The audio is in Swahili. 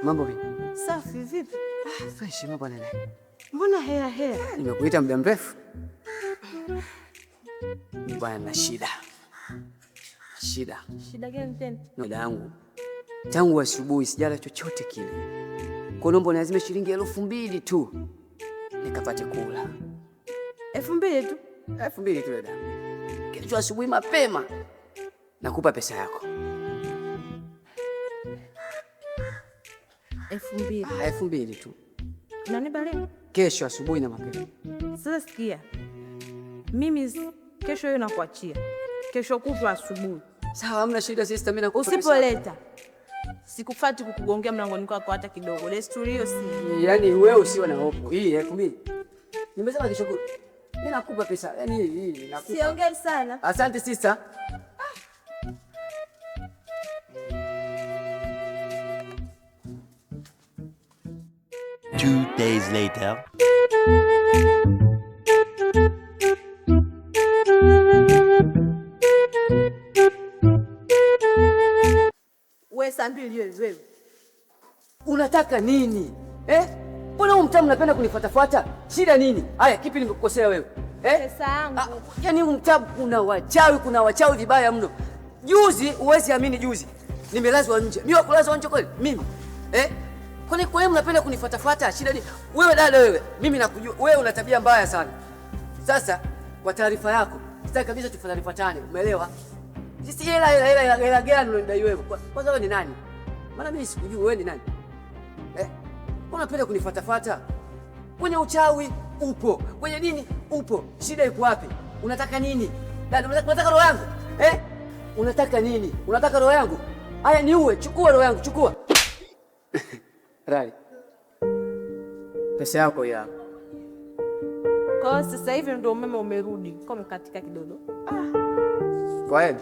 Mambo vipi? Safi vipi? Fresh mambo nene. Mbona hea? Nimekuita muda mrefu. Bwana na shida. Shida gani tena? Dada yangu. Tangu asubuhi sijala chochote kile. Kwa naomba niazime shilingi 2,000 tu. Nikapate kula. 2,000 tu? 2,000 tu dada. Kesho asubuhi mapema nakupa pesa yako. 2,000. 2,000 tu. Unanipa leo? Kesho asubuhi na mapema. Sasa sikia. Mimi kesho hiyo nakuachia. Kesho kutwa asubuhi. Sawa, hamna shida sister, mimi nakupa pesa. Usipoleta sikufati kukugongea mlangoni kwako hata kidogo. Desturi hiyo si. Yaani wewe usiwe na hofu. Hii 2,000. Nimesema kesho kutwa. Mimi nakupa pesa. Yaani hii nakupa. Siongei sana. Asante sister. 2 days later. Wewe saa mbili wewe. Unataka nini? Mbona huyu mtamu unapenda kunifuatafuata? Shida nini? Haya, kipi nimekukosea wewe? Pesa yangu. Yaani huyu mtamu kuna wachawi vibaya mno. Juzi, uwezi amini juzi. Nimelazwa nje. Mimi wakulazwa nje kweli? Mimi. Kwani kwa nini mnapenda kunifuatafuata? Shida nini? Wewe dada wewe, mimi nakujua. Wewe una tabia mbaya sana. Sasa, kwa taarifa yako, sitaki kabisa tufuatane. Umeelewa? Sisi hela gani unadai wewe? Kwanza wewe ni nani? Maana mimi sikujui wewe ni nani. Unapenda kunifuatafuata? Kwenye uchawi upo, kwenye nini upo. Shida iko wapi? Unataka nini? Dada, unataka roho yangu? Unataka nini? Unataka roho yangu? Haya niue, chukua roho yangu, chukua. Rai. Pesa yako ya. Kwa sasa hivi ndio umeme umerudi. Kwa umekatika kidogo. Kwa hiyo